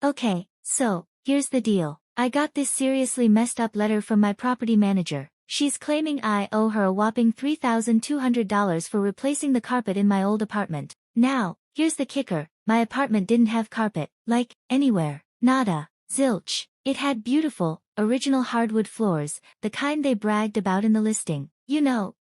Okay, so, here's the deal. I got this seriously messed up letter from my property manager. She's claiming I owe her a whopping $3,200 for replacing the carpet in my old apartment. Now, here's the kicker. My apartment didn't have carpet, like, anywhere. Nada. Zilch. It had beautiful, original hardwood floors, the kind they bragged about in the listing. You know,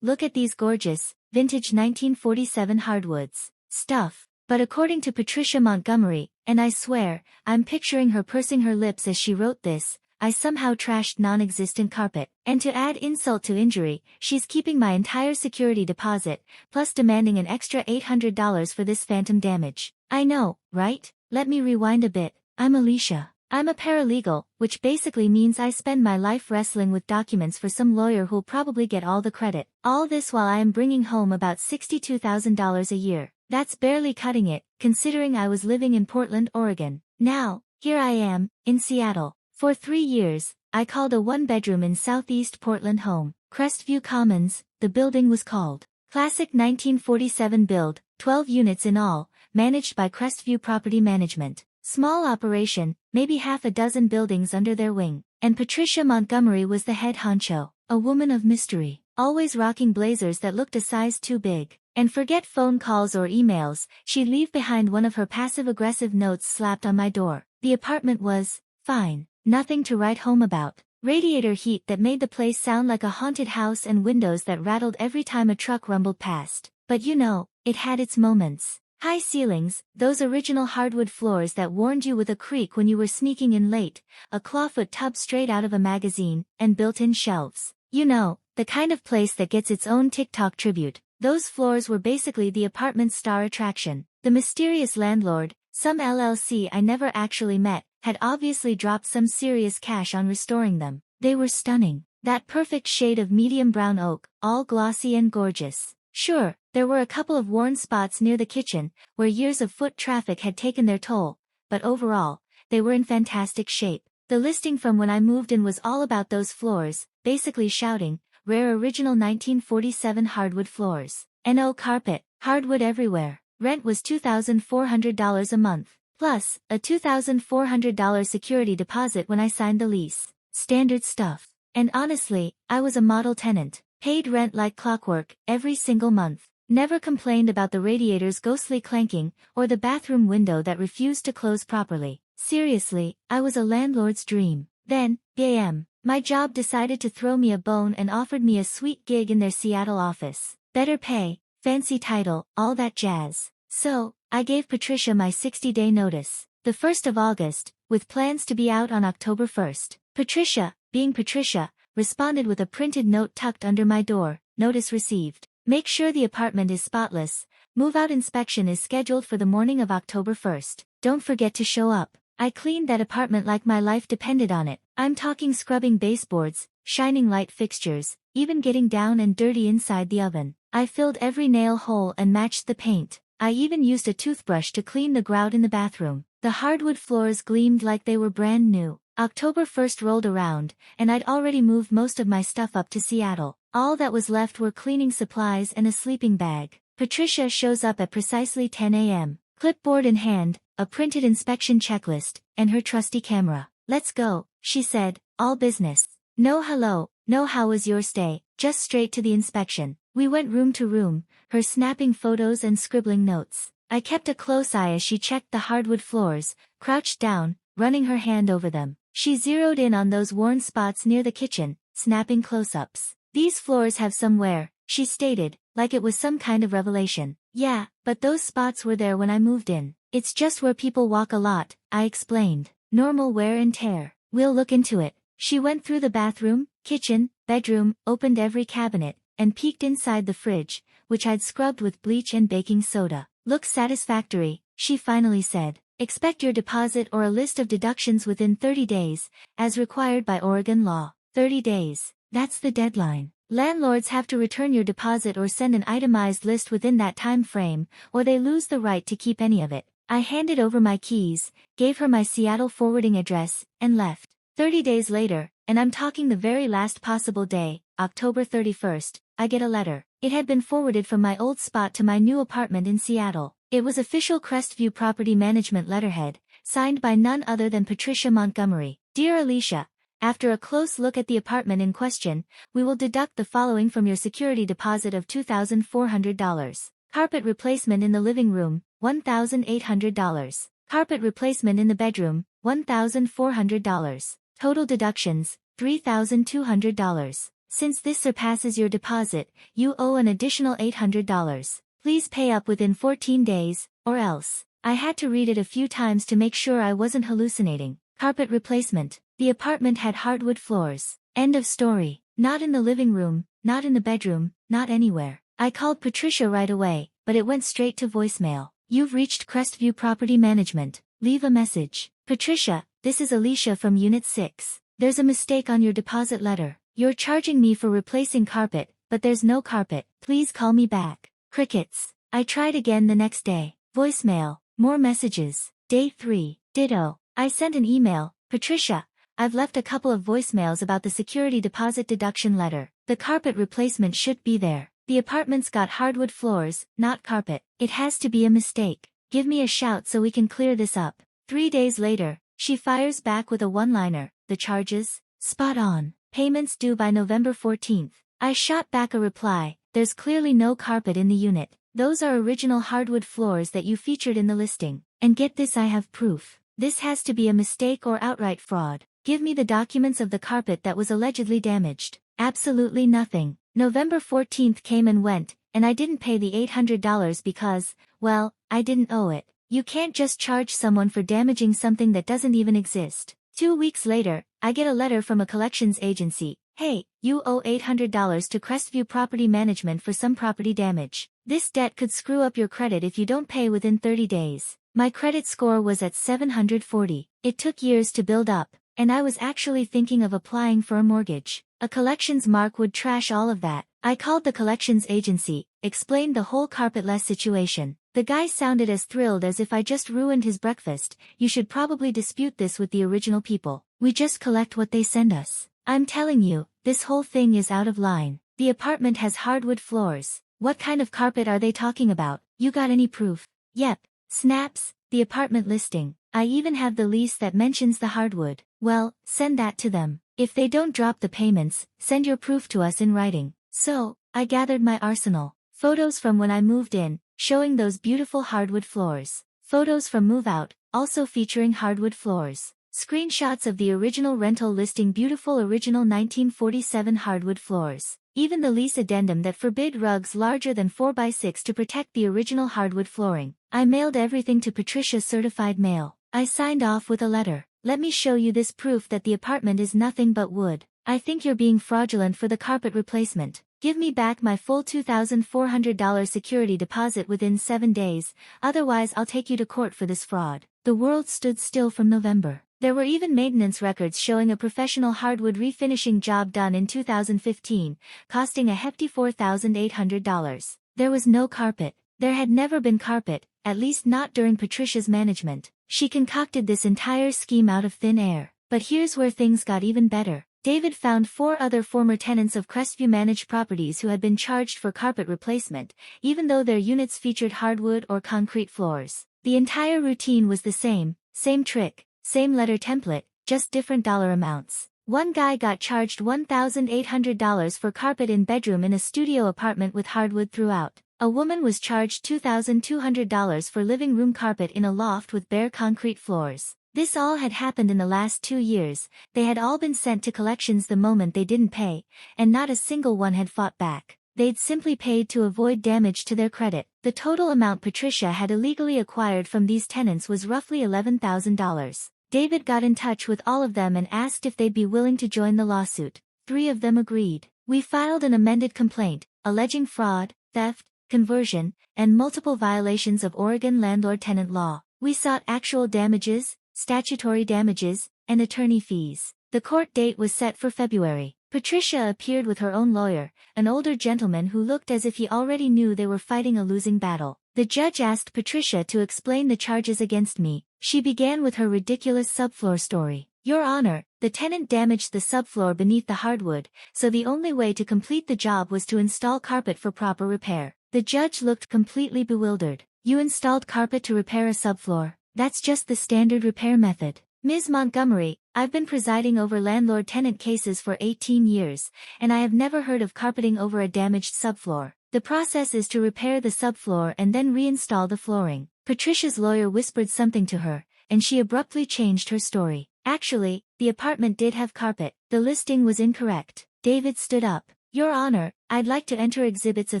look at these gorgeous, vintage 1947 hardwoods. Stuff. But according to Patricia Montgomery, and I swear, I'm picturing her pursing her lips as she wrote this, I somehow trashed non-existent carpet. And to add insult to injury, she's keeping my entire security deposit, plus demanding an extra $800 for this phantom damage. I know, right? Let me rewind a bit. I'm Alicia. I'm a paralegal, which basically means I spend my life wrestling with documents for some lawyer who'll probably get all the credit. All this while I am bringing home about $62,000 a year. That's barely cutting it, considering I was living in Portland, Oregon. Now, here I am, in Seattle. For 3 years, I called a one-bedroom in southeast Portland home. Crestview Commons, the building was called. Classic 1947 build, 12 units in all, managed by Crestview Property Management. Small operation, maybe half a dozen buildings under their wing. And Patricia Montgomery was the head honcho, a woman of mystery, always rocking blazers that looked a size too big. And forget phone calls or emails, she'd leave behind one of her passive-aggressive notes slapped on my door. The apartment was fine, nothing to write home about. Radiator heat that made the place sound like a haunted house and windows that rattled every time a truck rumbled past. But you know, it had its moments. High ceilings, those original hardwood floors that warned you with a creak when you were sneaking in late, a clawfoot tub straight out of a magazine, and built-in shelves. You know, the kind of place that gets its own TikTok tribute. Those floors were basically the apartment's star attraction. The mysterious landlord, some LLC I never actually met, had obviously dropped some serious cash on restoring them. They were stunning. That perfect shade of medium brown oak, all glossy and gorgeous. Sure, there were a couple of worn spots near the kitchen, where years of foot traffic had taken their toll, but overall, they were in fantastic shape. The listing from when I moved in was all about those floors, basically shouting, rare original 1947 hardwood floors. No carpet, hardwood everywhere. Rent was $2,400 a month, plus a $2,400 security deposit when I signed the lease. Standard stuff. And honestly, I was a model tenant. Paid rent like clockwork, every single month. Never complained about the radiator's ghostly clanking, or the bathroom window that refused to close properly. Seriously, I was a landlord's dream. Then, bam, my job decided to throw me a bone and offered me a sweet gig in their Seattle office. Better pay, fancy title, all that jazz. So, I gave Patricia my 60-day notice. The 1st of August, with plans to be out on October 1st. Patricia, being Patricia, responded with a printed note tucked under my door. Notice received. Make sure the apartment is spotless. Move-out inspection is scheduled for the morning of October 1st. Don't forget to show up. I cleaned that apartment like my life depended on it. I'm talking scrubbing baseboards, shining light fixtures, even getting down and dirty inside the oven. I filled every nail hole and matched the paint. I even used a toothbrush to clean the grout in the bathroom. The hardwood floors gleamed like they were brand new. October 1st rolled around, and I'd already moved most of my stuff up to Seattle. All that was left were cleaning supplies and a sleeping bag. Patricia shows up at precisely 10 a.m. Clipboard in hand, a printed inspection checklist, and her trusty camera. Let's go, she said, all business. No hello, no how was your stay, just straight to the inspection. We went room to room, her snapping photos and scribbling notes. I kept a close eye as she checked the hardwood floors, crouched down, running her hand over them. She zeroed in on those worn spots near the kitchen, snapping close-ups. These floors have some wear, she stated, like it was some kind of revelation. Yeah, but those spots were there when I moved in. It's just where people walk a lot, I explained. Normal wear and tear. We'll look into it. She went through the bathroom, kitchen, bedroom, opened every cabinet, and peeked inside the fridge, which I'd scrubbed with bleach and baking soda. Looks satisfactory, she finally said. Expect your deposit or a list of deductions within 30 days, as required by Oregon law. 30 days. That's the deadline. Landlords have to return your deposit or send an itemized list within that time frame, or they lose the right to keep any of it. I handed over my keys, gave her my Seattle forwarding address, and left. 30 days later, and I'm talking the very last possible day, October 31st, I get a letter. It had been forwarded from my old spot to my new apartment in Seattle. It was official Crestview Property Management letterhead, signed by none other than Patricia Montgomery. Dear Alicia, after a close look at the apartment in question, we will deduct the following from your security deposit of $2,400. Carpet replacement in the living room, $1,800. Carpet replacement in the bedroom, $1,400. Total deductions, $3,200. Since this surpasses your deposit, you owe an additional $800. Please pay up within 14 days, or else. I had to read it a few times to make sure I wasn't hallucinating. Carpet replacement. The apartment had hardwood floors. End of story. Not in the living room, not in the bedroom, not anywhere. I called Patricia right away, but it went straight to voicemail. You've reached Crestview Property Management. Leave a message. Patricia, this is Alicia from Unit 6. There's a mistake on your deposit letter. You're charging me for replacing carpet, but there's no carpet. Please call me back. Crickets. I tried again the next day. Voicemail. More messages. Day 3. Ditto. I sent an email. Patricia, I've left a couple of voicemails about the security deposit deduction letter. The carpet replacement should be there. The apartment's got hardwood floors, not carpet. It has to be a mistake. Give me a shout so we can clear this up. 3 days later, she fires back with a one-liner. The charges? Spot on. Payments due by November 14th. I shot back a reply. There's clearly no carpet in the unit. Those are original hardwood floors that you featured in the listing. And get this, I have proof. This has to be a mistake or outright fraud. Give me the documents of the carpet that was allegedly damaged. Absolutely nothing. November 14th came and went, and I didn't pay the $800 because, well, I didn't owe it. You can't just charge someone for damaging something that doesn't even exist. 2 weeks later, I get a letter from a collections agency. Hey, you owe $800 to Crestview Property Management for some property damage. This debt could screw up your credit if you don't pay within 30 days. My credit score was at 740. It took years to build up, and I was actually thinking of applying for a mortgage. A collections mark would trash all of that. I called the collections agency, explained the whole carpetless situation. The guy sounded as thrilled as if I just ruined his breakfast. You should probably dispute this with the original people. We just collect what they send us. I'm telling you, this whole thing is out of line. The apartment has hardwood floors. What kind of carpet are they talking about? You got any proof? Yep. Snaps, the apartment listing. I even have the lease that mentions the hardwood. Well, send that to them. If they don't drop the payments, send your proof to us in writing. So, I gathered my arsenal. Photos from when I moved in, showing those beautiful hardwood floors. Photos from move out, also featuring hardwood floors. Screenshots of the original rental listing beautiful original 1947 hardwood floors. Even the lease addendum that forbid rugs larger than 4x6 to protect the original hardwood flooring. I mailed everything to Patricia's certified mail. I signed off with a letter. Let me show you this proof that the apartment is nothing but wood. I think you're being fraudulent for the carpet replacement. Give me back my full $2,400 security deposit within 7 days, otherwise I'll take you to court for this fraud. The world stood still from November. There were even maintenance records showing a professional hardwood refinishing job done in 2015, costing a hefty $4,800. There was no carpet. There had never been carpet, at least not during Patricia's management. She concocted this entire scheme out of thin air. But here's where things got even better. David found 4 other former tenants of Crestview managed properties who had been charged for carpet replacement, even though their units featured hardwood or concrete floors. The entire routine was the same trick, same letter template, just different dollar amounts. One guy got charged $1,800 for carpet in bedroom in a studio apartment with hardwood throughout. A woman was charged $2,200 for living room carpet in a loft with bare concrete floors. This all had happened in the last 2 years. They had all been sent to collections the moment they didn't pay, and not a single one had fought back. They'd simply paid to avoid damage to their credit. The total amount Patricia had illegally acquired from these tenants was roughly $11,000. David got in touch with all of them and asked if they'd be willing to join the lawsuit. 3 of them agreed. We filed an amended complaint, alleging fraud, theft, conversion, and multiple violations of Oregon landlord-tenant law. We sought actual damages, statutory damages, and attorney fees. The court date was set for February. Patricia appeared with her own lawyer, an older gentleman who looked as if he already knew they were fighting a losing battle. The judge asked Patricia to explain the charges against me. She began with her ridiculous subfloor story. Your Honor, the tenant damaged the subfloor beneath the hardwood, so the only way to complete the job was to install carpet for proper repair. The judge looked completely bewildered. You installed carpet to repair a subfloor? That's just the standard repair method. Ms. Montgomery, I've been presiding over landlord-tenant cases for 18 years, and I have never heard of carpeting over a damaged subfloor. The process is to repair the subfloor and then reinstall the flooring. Patricia's lawyer whispered something to her, and she abruptly changed her story. Actually, the apartment did have carpet. The listing was incorrect. David stood up. Your Honor, I'd like to enter Exhibits A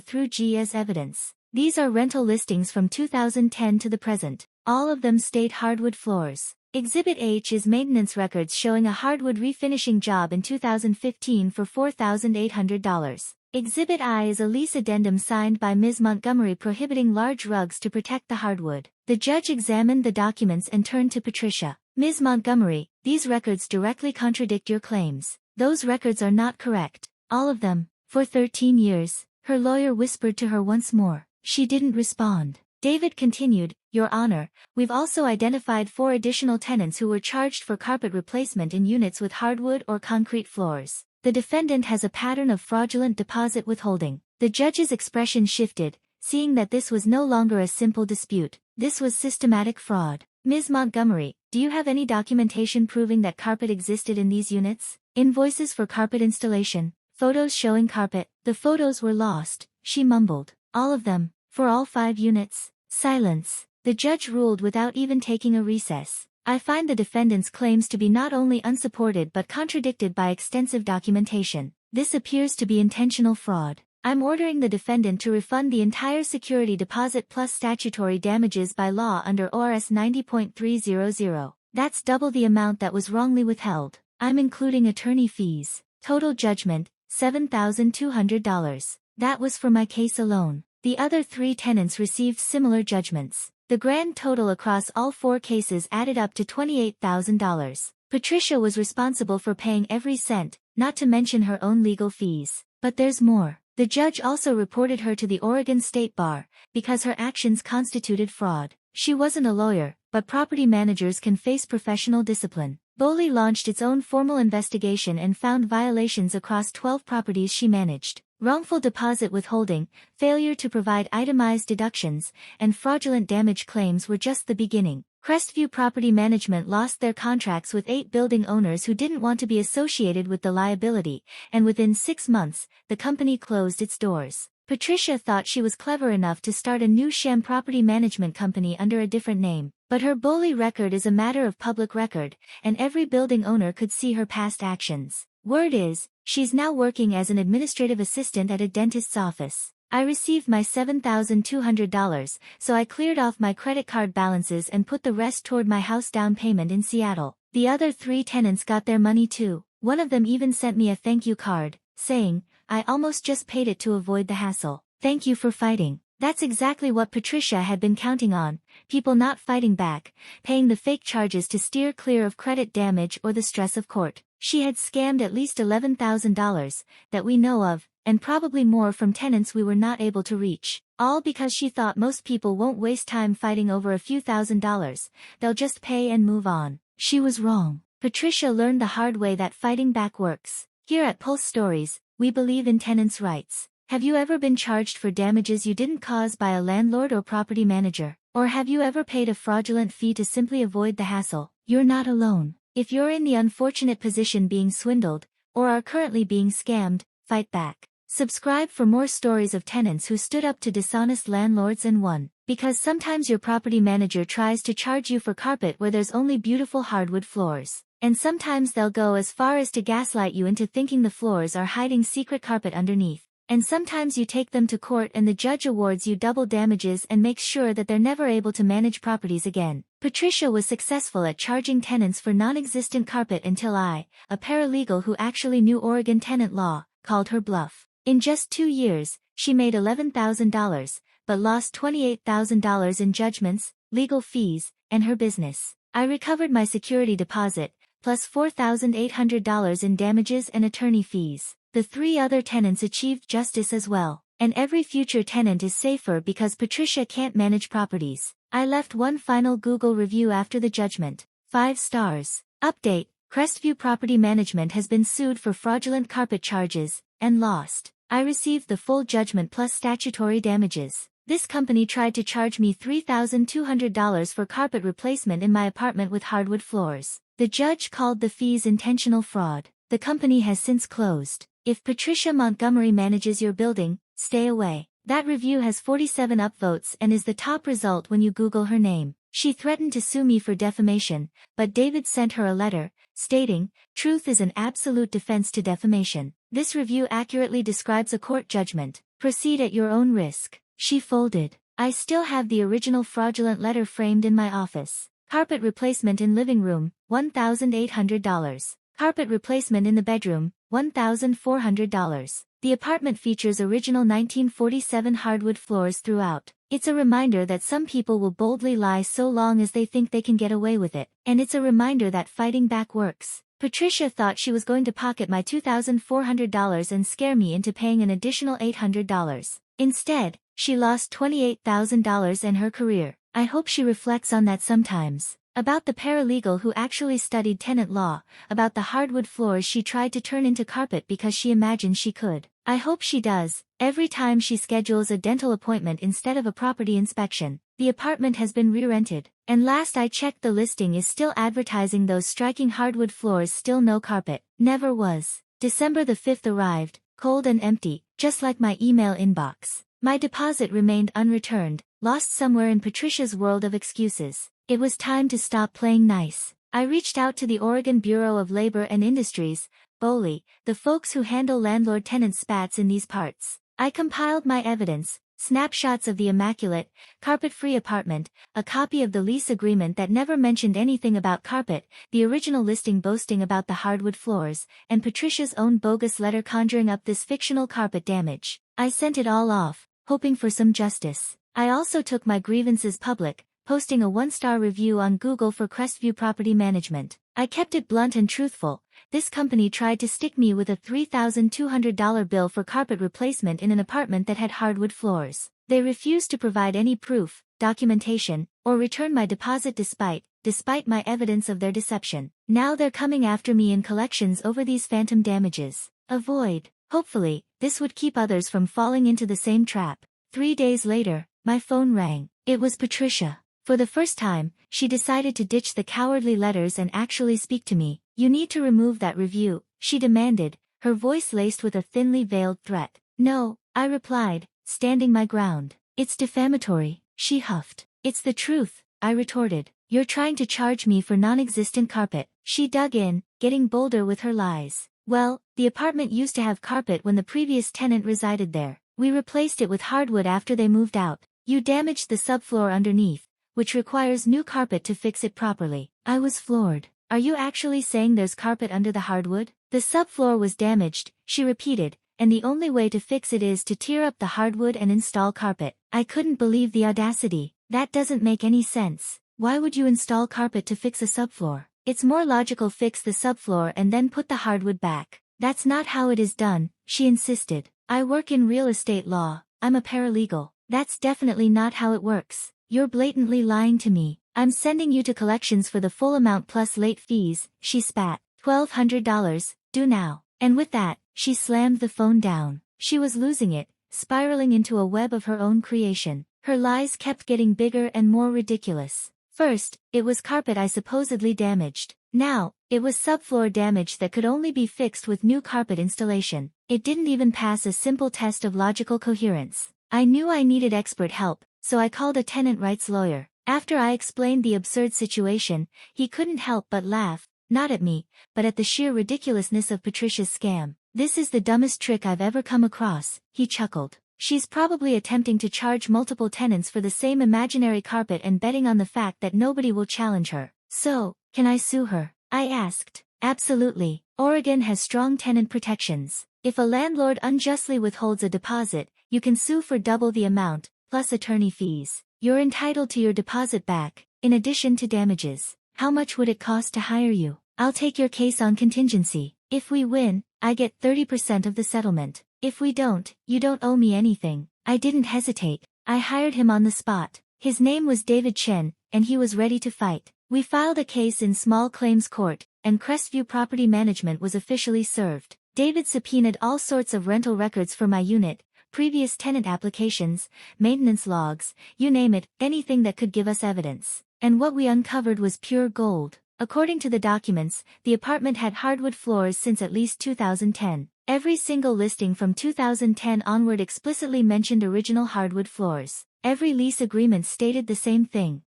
through G as evidence. These are rental listings from 2010 to the present. All of them state hardwood floors. Exhibit H is maintenance records showing a hardwood refinishing job in 2015 for $4,800. Exhibit I is a lease addendum signed by Ms. Montgomery prohibiting large rugs to protect the hardwood. The judge examined the documents and turned to Patricia. Ms. Montgomery, these records directly contradict your claims. Those records are not correct. All of them. For 13 years, her lawyer whispered to her once more. She didn't respond. David continued, Your Honor, we've also identified 4 additional tenants who were charged for carpet replacement in units with hardwood or concrete floors. The defendant has a pattern of fraudulent deposit withholding. The judge's expression shifted, seeing that this was no longer a simple dispute. This was systematic fraud. Ms. Montgomery, do you have any documentation proving that carpet existed in these units? Invoices for carpet installation, photos showing carpet. The photos were lost, she mumbled. All of them, for all 5 units. Silence. The judge ruled without even taking a recess. I find the defendant's claims to be not only unsupported but contradicted by extensive documentation. This appears to be intentional fraud. I'm ordering the defendant to refund the entire security deposit plus statutory damages by law under ORS 90.300. That's double the amount that was wrongly withheld. I'm including attorney fees. Total judgment, $7,200. That was for my case alone. The other 3 tenants received similar judgments. The grand total across all 4 cases added up to $28,000. Patricia was responsible for paying every cent, not to mention her own legal fees. But there's more. The judge also reported her to the Oregon State Bar, because her actions constituted fraud. She wasn't a lawyer, but property managers can face professional discipline. BOLI launched its own formal investigation and found violations across 12 properties she managed. Wrongful deposit withholding, failure to provide itemized deductions, and fraudulent damage claims were just the beginning. Crestview Property Management lost their contracts with 8 building owners who didn't want to be associated with the liability, and within 6 months, the company closed its doors. Patricia thought she was clever enough to start a new sham property management company under a different name. But her BOLI record is a matter of public record, and every building owner could see her past actions. Word is, she's now working as an administrative assistant at a dentist's office. I received my $7,200, so I cleared off my credit card balances and put the rest toward my house down payment in Seattle. The other 3 tenants got their money too. One of them even sent me a thank you card, saying, I almost just paid it to avoid the hassle. Thank you for fighting. That's exactly what Patricia had been counting on, people not fighting back, paying the fake charges to steer clear of credit damage or the stress of court. She had scammed at least $11,000, that we know of, and probably more from tenants we were not able to reach. All because she thought most people won't waste time fighting over a few $1,000s, they'll just pay and move on. She was wrong. Patricia learned the hard way that fighting back works. Here at Pulse Stories, we believe in tenants' rights. Have you ever been charged for damages you didn't cause by a landlord or property manager? Or have you ever paid a fraudulent fee to simply avoid the hassle? You're not alone. If you're in the unfortunate position being swindled, or are currently being scammed, fight back. Subscribe for more stories of tenants who stood up to dishonest landlords and won. Because sometimes your property manager tries to charge you for carpet where there's only beautiful hardwood floors. And sometimes they'll go as far as to gaslight you into thinking the floors are hiding secret carpet underneath. And sometimes you take them to court and the judge awards you double damages and makes sure that they're never able to manage properties again. Patricia was successful at charging tenants for non-existent carpet until I, a paralegal who actually knew Oregon tenant law, called her bluff. In just 2 years, she made $11,000, but lost $28,000 in judgments, legal fees, and her business. I recovered my security deposit, plus $4,800 in damages and attorney fees. The 3 other tenants achieved justice as well, and every future tenant is safer because Patricia can't manage properties. I left one final Google review after the judgment. 5 stars. Update: Crestview Property Management has been sued for fraudulent carpet charges, and lost. I received the full judgment plus statutory damages. This company tried to charge me $3,200 for carpet replacement in my apartment with hardwood floors. The judge called the fees intentional fraud. The company has since closed. If Patricia Montgomery manages your building, stay away. That review has 47 upvotes and is the top result when you Google her name. She threatened to sue me for defamation, but David sent her a letter, stating, "Truth is an absolute defense to defamation. This review accurately describes a court judgment. Proceed at your own risk." She folded. I still have the original fraudulent letter framed in my office. Carpet replacement in living room, $1,800. Carpet replacement in the bedroom, $1,400. The apartment features original 1947 hardwood floors throughout. It's a reminder that some people will boldly lie so long as they think they can get away with it, and it's a reminder that fighting back works. Patricia thought she was going to pocket my $2,400 and scare me into paying an additional $800. Instead, she lost $28,000 and her career. I hope she reflects on that sometimes. About the paralegal who actually studied tenant law, about the hardwood floors she tried to turn into carpet because she imagined she could. I hope she does, every time she schedules a dental appointment instead of a property inspection. The apartment has been re-rented, and last I checked the listing is still advertising those striking hardwood floors, still no carpet. Never was. December the 5th arrived, cold and empty, just like my email inbox. My deposit remained unreturned, lost somewhere in Patricia's world of excuses. It was time to stop playing nice. I reached out to the Oregon Bureau of Labor and Industries, BOLI, the folks who handle landlord-tenant spats in these parts. I compiled my evidence, snapshots of the immaculate, carpet-free apartment, a copy of the lease agreement that never mentioned anything about carpet, the original listing boasting about the hardwood floors, and Patricia's own bogus letter conjuring up this fictional carpet damage. I sent it all off, hoping for some justice. I also took my grievances public, posting a 1-star review on Google for Crestview Property Management. I kept it blunt and truthful. This company tried to stick me with a $3,200 bill for carpet replacement in an apartment that had hardwood floors. They refused to provide any proof, documentation, or return my deposit despite my evidence of their deception. Now they're coming after me in collections over these phantom damages. Avoid. Hopefully, this would keep others from falling into the same trap. 3 days later, my phone rang. It was Patricia. For the first time, she decided to ditch the cowardly letters and actually speak to me. "You need to remove that review," she demanded, her voice laced with a thinly veiled threat. "No," I replied, standing my ground. "It's defamatory," she huffed. "It's the truth," I retorted. "You're trying to charge me for non-existent carpet." She dug in, getting bolder with her lies. "Well, the apartment used to have carpet when the previous tenant resided there. We replaced it with hardwood after they moved out. You damaged the subfloor underneath, which requires new carpet to fix it properly." I was floored. "Are you actually saying there's carpet under the hardwood?" "The subfloor was damaged," she repeated, "and the only way to fix it is to tear up the hardwood and install carpet." I couldn't believe the audacity. "That doesn't make any sense. Why would you install carpet to fix a subfloor? It's more logical fix the subfloor and then put the hardwood back." "That's not how it is done," she insisted. "I work in real estate law. I'm a paralegal. That's definitely not how it works. You're blatantly lying to me. I'm sending you to collections for the full amount plus late fees," she spat. $1,200, do now. And with that, she slammed the phone down. She was losing it, spiraling into a web of her own creation. Her lies kept getting bigger and more ridiculous. First, it was carpet I supposedly damaged. Now, it was subfloor damage that could only be fixed with new carpet installation. It didn't even pass a simple test of logical coherence. I knew I needed expert help, so I called a tenant rights lawyer. After I explained the absurd situation, he couldn't help but laugh, not at me, but at the sheer ridiculousness of Patricia's scam. "This is the dumbest trick I've ever come across," he chuckled. "She's probably attempting to charge multiple tenants for the same imaginary carpet and betting on the fact that nobody will challenge her." "So, can I sue her?" I asked. "Absolutely. Oregon has strong tenant protections. If a landlord unjustly withholds a deposit, you can sue for double the amount, plus attorney fees. You're entitled to your deposit back, in addition to damages. How much would it cost to hire you?" "I'll take your case on contingency. If we win, I get 30% of the settlement. If we don't, you don't owe me anything." I didn't hesitate. I hired him on the spot. His name was David Chen, and he was ready to fight. We filed a case in small claims court, and Crestview Property Management was officially served. David subpoenaed all sorts of rental records for my unit, previous tenant applications, maintenance logs, you name it, anything that could give us evidence. And what we uncovered was pure gold. According to the documents, the apartment had hardwood floors since at least 2010. Every single listing from 2010 onward explicitly mentioned original hardwood floors. Every lease agreement stated the same thing.